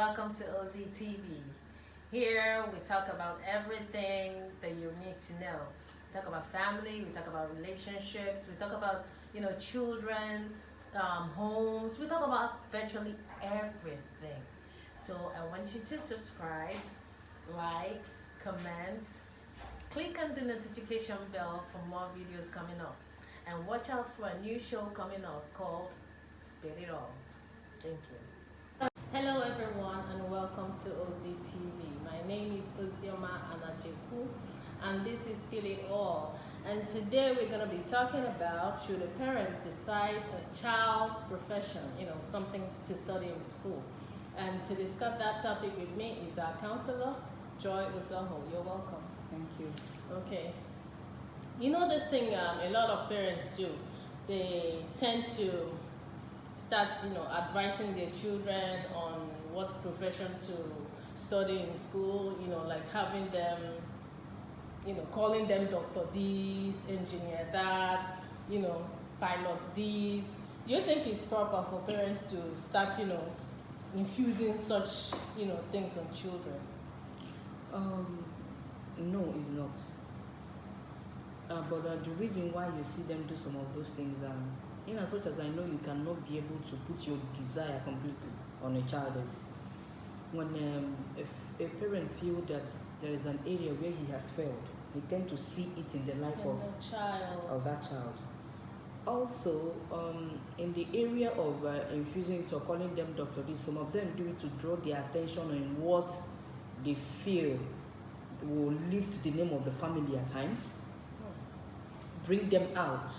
Welcome to OZTV. Here we talk about everything that you need to know. We talk about family, we talk about relationships, we talk about children, homes. We talk about virtually everything. So I want you to subscribe, like, comment, click on the notification bell for more videos coming up, and watch out for a new show coming up called Spit It All. Thank you. Hello everyone and welcome to OZTV. My name is Ozioma Anajeku and this is Spit It All. And today we're going to be talking about, should a parent decide a child's profession, something to study in school. And to discuss that topic with me is our counselor, Joy Uzoho. You're welcome. Thank you. Okay. This thing a lot of parents do, they tend to start, advising their children on what profession to study in school, like having them, calling them Dr. This, engineer that, pilot this. Do you think it's proper for parents to start, infusing such, things on children? No, it's not. But the reason why you see them do some of those things, in as much as I know you cannot be able to put your desire completely on a child, is when if a parent feels that there is an area where he has failed, he tends to see it in the life of that child. Also, in the area of infusing it or calling them Dr. This, some of them do it to draw their attention on what they feel will lift the name of the family at times, bring them out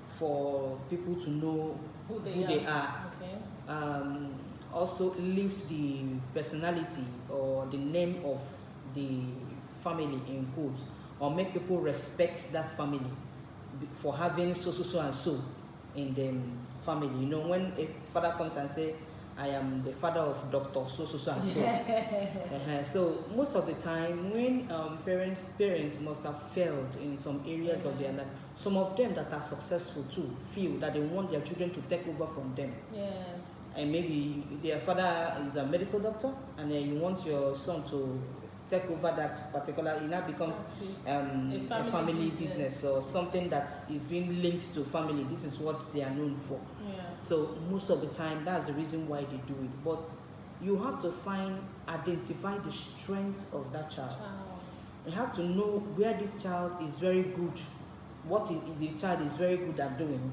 for people to know who they are. Okay. Also lift the personality or the name of the family in quotes, or make people respect that family for having so and so in the family. When a father comes and say, I am the father of Dr. so and so. So most of the time when parents must have failed in some areas of their life, some of them that are successful too feel that they want their children to take over from them. Yes. And maybe their father is a medical doctor and then you want your son to take over that particular, it now becomes a family business or something that is being linked to family. This is what they are known for. Yeah. So most of the time, that's the reason why they do it. But you have to identify the strength of that child. You have to know where this child is very good, what the child is very good at doing.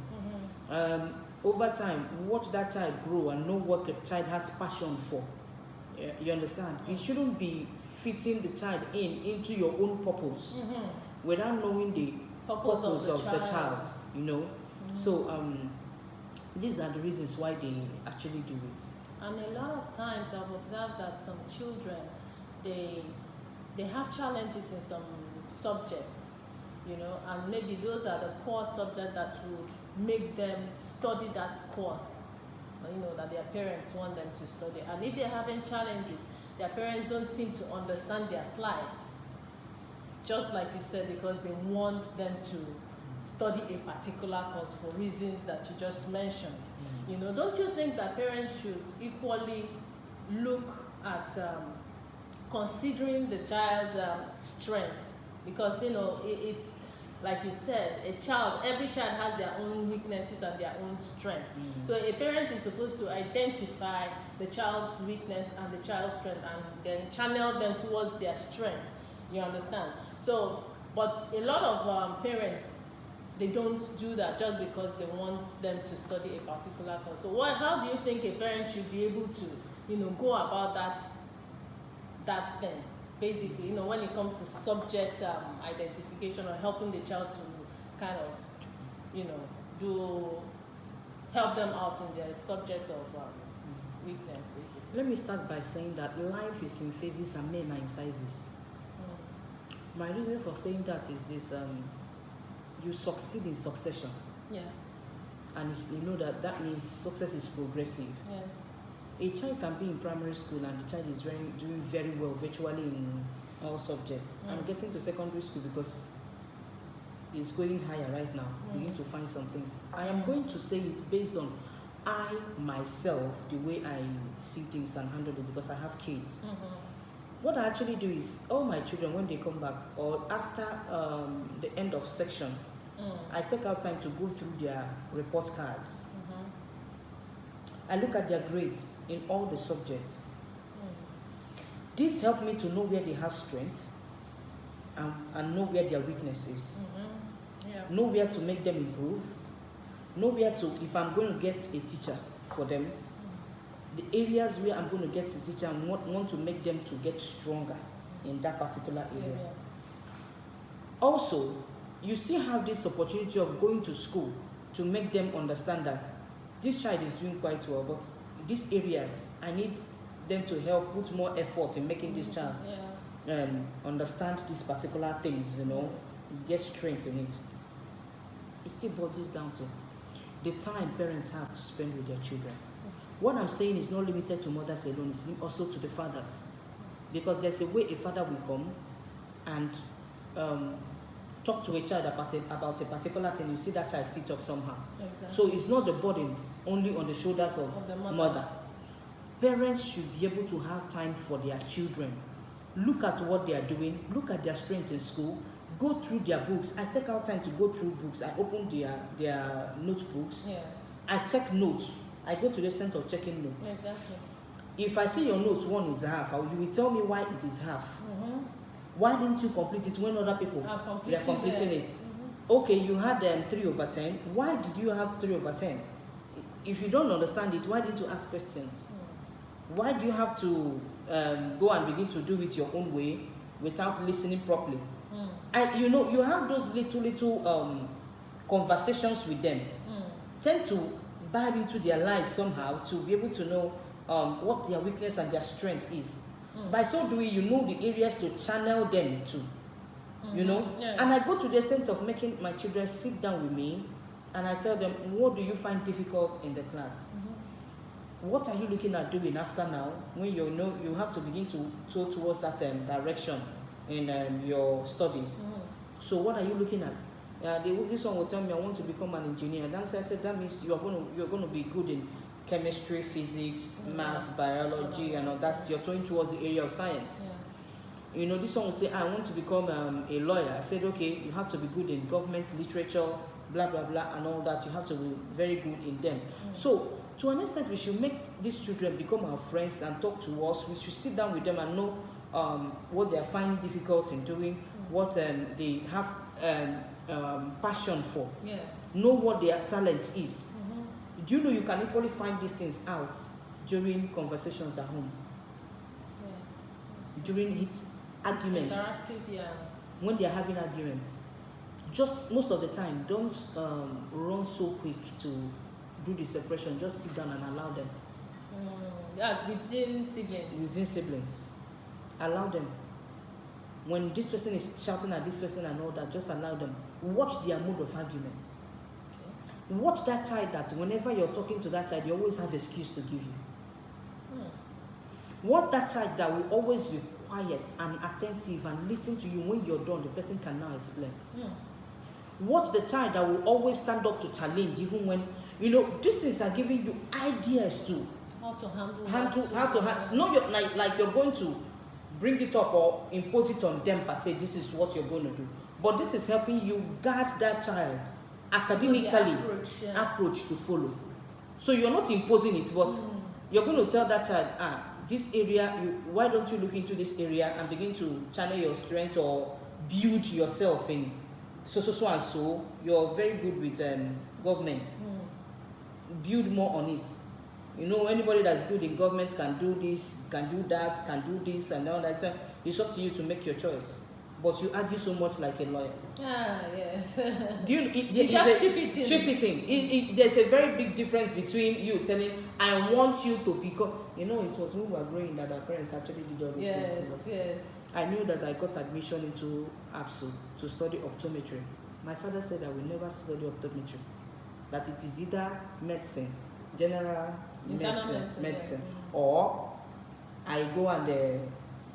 Over time, watch that child grow and know what the child has passion for. You understand? It shouldn't be fitting the child into your own purpose without knowing the purpose of the child. So these are the reasons why they actually do it. And a lot of times I've observed that some children, they have challenges in some subjects, and maybe those are the core subjects that would make them study that course, that their parents want them to study. And if they're having challenges, their parents don't seem to understand their plight, just like you said, because they want them to study a particular course for reasons that you just mentioned. Don't you think that parents should equally look at considering the child's strength? Because it's like you said, every child has their own weaknesses and their own strength. So a parent is supposed to identify the child's weakness and the child's strength and then channel them towards their strength. You understand? So, but a lot of parents, they don't do that just because they want them to study a particular course. So how do you think a parent should be able to, go about that thing? Basically, when it comes to subject identification or helping the child to kind of, help them out in their subject of weakness, basically. Let me start by saying that life is in phases and men are in sizes. My reason for saying that is this: you succeed in succession. Yeah. And that means success is progressive. Yes. A child can be in primary school and the child is doing very well virtually in all subjects. And getting to secondary school, because it's going higher right now, begin to find some things. I am going to say it based on I myself, the way I see things and handle it, because I have kids. What I actually do is, all my children, when they come back or after the end of section, I take out time to go through their report cards. I look at their grades in all the subjects. This helped me to know where they have strength and know where their weaknesses. Know where to make them improve. Know where to, if I'm going to get a teacher for them, the areas where I'm going to get a teacher and want to make them to get stronger in that particular area. Also, you still have this opportunity of going to school to make them understand that this child is doing quite well, but these areas, I need them to help put more effort in making this child understand these particular things, get strength in it. It still boils down to the time parents have to spend with their children. What I'm saying is not limited to mothers alone, it's also to the fathers. Because there's a way a father will come and talk to a child about a particular thing. You see that child sit up somehow. Exactly. So it's not the burden only on the shoulders of the mother. Parents should be able to have time for their children. Look at what they are doing. Look at their strength in school. Go through their books. I take out time to go through books. I open their notebooks. Yes. I check notes. I go to the extent of checking notes. Exactly. If I see your notes, one is half, you will tell me why it is half. Why didn't you complete it when other people they are completing it? Okay, you had 3/10. Why did you have 3/10? If you don't understand it, why didn't you ask questions? Why do you have to go and begin to do it your own way without listening properly? You have those little conversations with them. Tend to dive into their lives somehow to be able to know what their weakness and their strength is. By so doing, you know the areas to channel them to. Yes. And I go to the extent of making my children sit down with me and I tell them, what do you find difficult in the class? What are you looking at doing after now when you have to begin to go towards that direction in your studies? So what are you looking at? This one will tell me I want to become an engineer. Then I said that means you're going to be good in chemistry, physics, maths, biology, and all that. You're going towards the area of science. This one will say I want to become a lawyer. I said okay, you have to be good in government, literature, blah blah blah, and all that. You have to be very good in them. So to an extent, we should make these children become our friends and talk to us. We should sit down with them and know what they are finding difficult in doing, what they have passion for. Yes. Know what their talent is. Do you know you can equally find these things out during conversations at home? Yes. During heat arguments. Interactive, When they are having arguments. Just most of the time, don't run so quick to do the separation. Just sit down and allow them. That's within siblings. Within siblings. Allow them. When this person is shouting at this person and all that, just allow them. Watch their mode of argument. Watch that child that whenever you're talking to that child, you always have excuse to give you. Watch that child that will always be quiet and attentive and listen to you when you're done. The person can now explain. Watch the child that will always stand up to challenge even when, these things are giving you ideas to How to handle. how to handle. No, you're like you're going to bring it up or impose it on them per se. This is what you're going to do. But this is helping you guide that child academically approach to follow. So you're not imposing it, but you're going to tell that child, this area, why don't you look into this area and begin to channel your strength or build yourself in so and so. You're very good with government. Build more on it. Anybody that's good in government can do this, can do that, can do this and all that. It's up to you to make your choice. But you argue so much like a lawyer. Yes. Do you? You just chip it in. There's a very big difference between you telling, I want you to become. It was when we were growing that our parents actually did all these things to us. Yes. I knew that I got admission into ABSU to study optometry. My father said I will never study optometry. That it is either medicine, general medicine, or I go and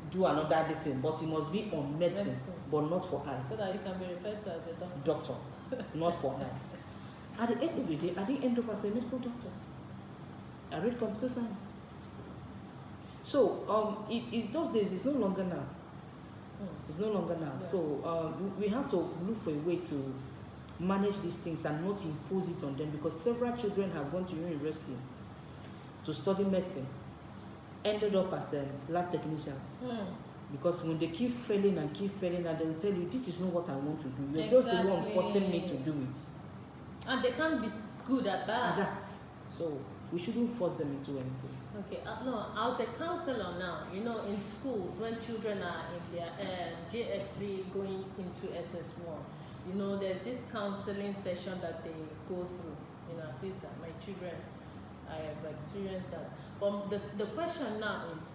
do another medicine, but it must be on medicine, but not for eye. So that you can be referred to as a doctor. Doctor, not for eye. At the end of the day, I didn't end up as a medical doctor. I read computer science. So it's those days. It's no longer now. It's no longer now. Yeah. So we have to look for a way to manage these things and not impose it on them, because several children have gone to university to study medicine, ended up as lab technicians. Because when they keep failing and they will tell you, this is not what I want to do. You're just the one forcing me to do it. And they can't be good at that. So we shouldn't force them into anything. Okay, no, as a counselor now, you know, in schools, when children are in their JS3 going into SS1, you know, there's this counseling session that they go through. You know, at least my children, I have experienced that. But the question now is,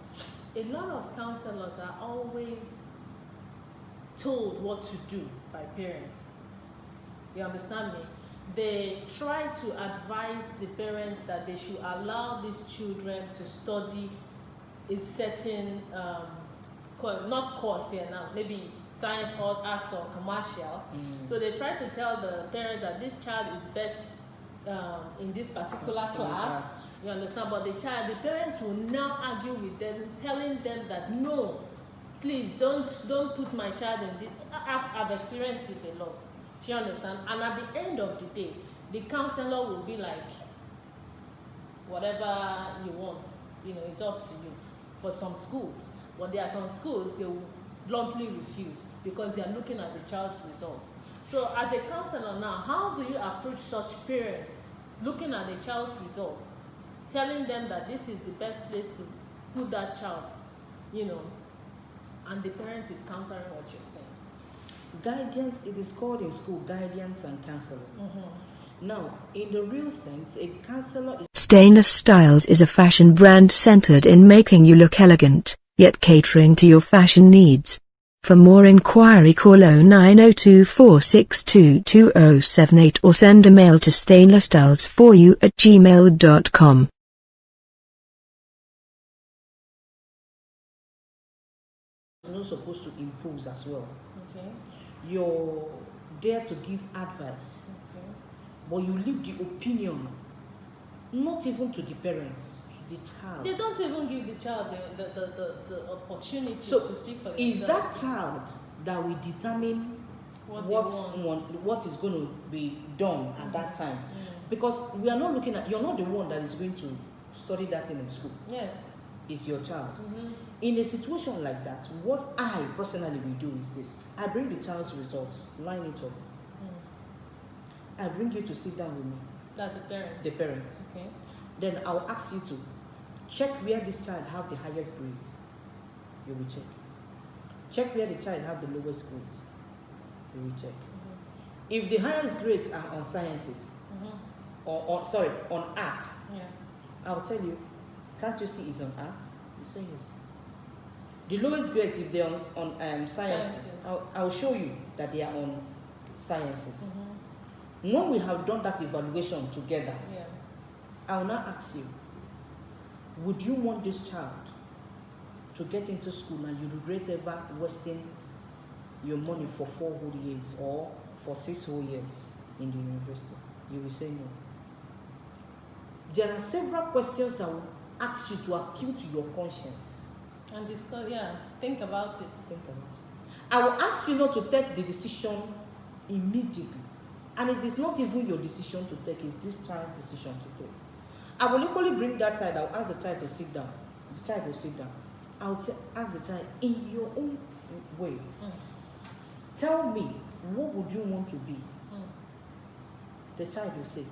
a lot of counselors are always told what to do by parents. You understand me? They try to advise the parents that they should allow these children to study a certain, not course here now, maybe science or arts or commercial. So they try to tell the parents that this child is best in this particular class. You understand? But the parents will now argue with them, telling them that no, please don't put my child in this. I've experienced it a lot. Do you understand? And at the end of the day, the counselor will be like, whatever you want, you know, it's up to you. For some schools, but there are some schools they will bluntly refuse because they are looking at the child's results. So as a counselor now, how do you approach such parents looking at the child's results, telling them that this is the best place to put that child, you know, and the parent is countering what you're saying? Guidance, it is called in school guidance and counseling. Now, in the real sense, a counselor is... Stainless Styles is a fashion brand centered in making you look elegant, yet catering to your fashion needs. For more inquiry, call 090246222078 or send a mail to stainlessstylesforyou@gmail.com. not supposed to impose as well. Okay. You're there to give advice, Okay. but you leave the opinion not even to the parents, to the child. They don't even give the child the opportunity So, to speak for themselves. is that child that will determine what is going to be done at that time? Because we are not looking at, you're not the one that is going to study that in school. Yes. It's your child. In a situation like that, what I personally will do is this. I bring the child's results, line it up. I bring you to sit down with me. That's the parent. The parent. Okay. Then I'll ask you to check where this child have the highest grades. You will check. Check where the child have the lowest grades. You will check. If the highest grades are on sciences, or on arts, I'll tell you, can't you see it's on arts? You say yes. The lowest grades, if they're on sciences, I'll show you that they are on sciences. When we have done that evaluation together, I will now ask you, would you want this child to get into school and you regret ever wasting your money for 4 whole years or for 6 whole years in the university? You will say no. There are several questions I will ask you to appeal to your conscience. And discuss, think about it. Think about it. I will ask you not to take the decision immediately. And it is not even your decision to take, it's this child's decision to take. I will equally bring that child, I will ask the child to sit down. The child will sit down. I will ask the child, in your own way, tell me, what would you want to be? The child will say,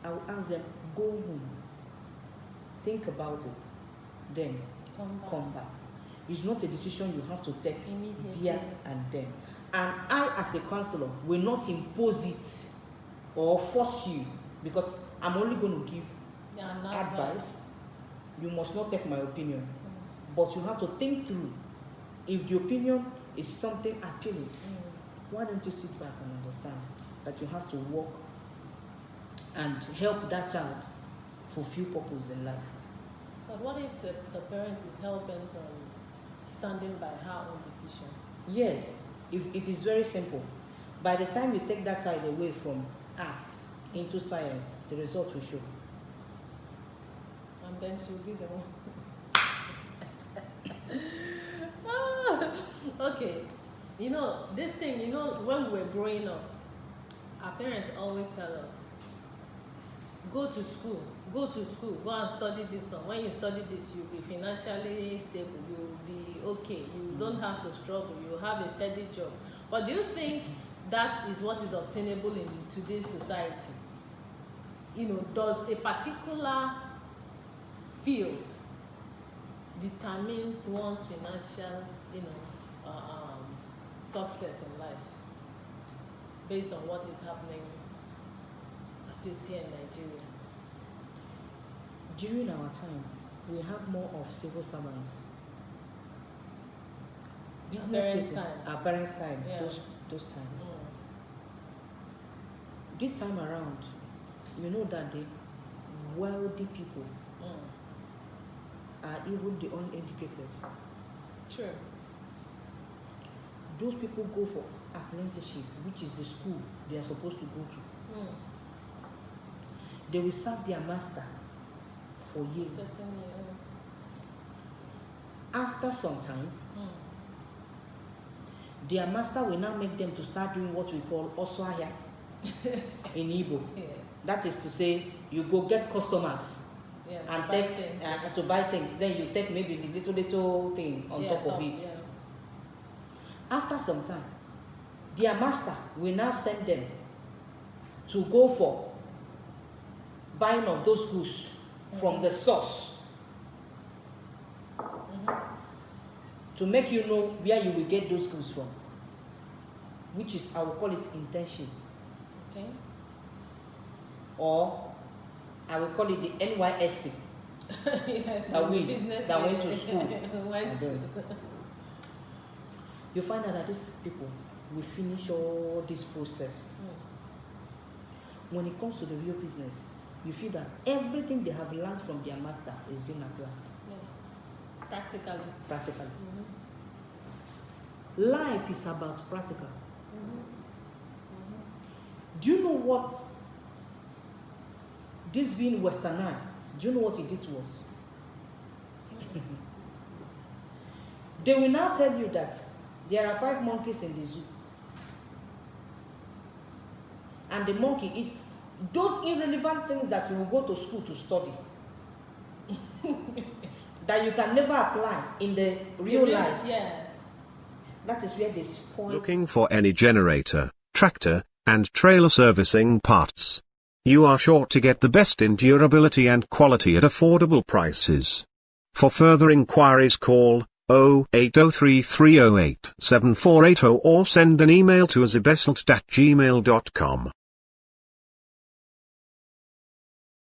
I will ask them, go home, think about it, then come back. It's not a decision you have to take immediately, there and then. And I, as a counselor, will not impose it or force you, because I'm only going to give advice. You must not take my opinion, but you have to think through. If the opinion is something appealing, why don't you sit back and understand that you have to work and help that child fulfill purpose in life? But what if the parent is hell-bent on standing by her own decision? Yes, if it is very simple. By the time you take that child away from arts into science, the result will show. And then she'll be the one. Okay. You know, this thing, you know, when we were growing up, our parents always tell us, go to school, go and study this one. When you study this, you'll be financially stable, you'll be okay, you don't have to struggle, you'll have a steady job. But do you think that is what is obtainable in today's society? You know, does a particular field determines one's financial, you know, success in life based on what is happening at least here in Nigeria? During our time, we have more of civil servants. Business parents' people, time. our parents' time, Yeah. those time. This time around, you know that the wealthy people are even the uneducated. Sure. Those people go for apprenticeship, which is the school they are supposed to go to. They will serve their master for years. Certainly. After some time, their master will now make them to start doing what we call oswaya in Igbo. Yes. That is to say, you go get customers Yeah. and buy take things. to buy things. Then you take maybe the little thing on top of it. Yeah. After some time, their master will now send them to go for buying of those goods from the source to make you know where you will get those goods from, which is, I will call it internship, Okay. or I will call it the NYSC. Yes. That we- business that went to school. went I to. You find out that these people will finish all this process. When it comes to the real business, you feel that everything they have learned from their master is being applied Yeah. Practically. Life is about practical. Do you know what this being westernized, do you know what it did to us? They will now tell you that there are 5 monkeys in the zoo. And the monkey eats those irrelevant things that you will go to school to study. That you can never apply in the real life. Yes. That is where they spoil. Looking for any generator, tractor, and trailer servicing parts? You are sure to get the best in durability and quality at affordable prices. For further inquiries call 0803308748 or send an email to azibesselt@gmail.com.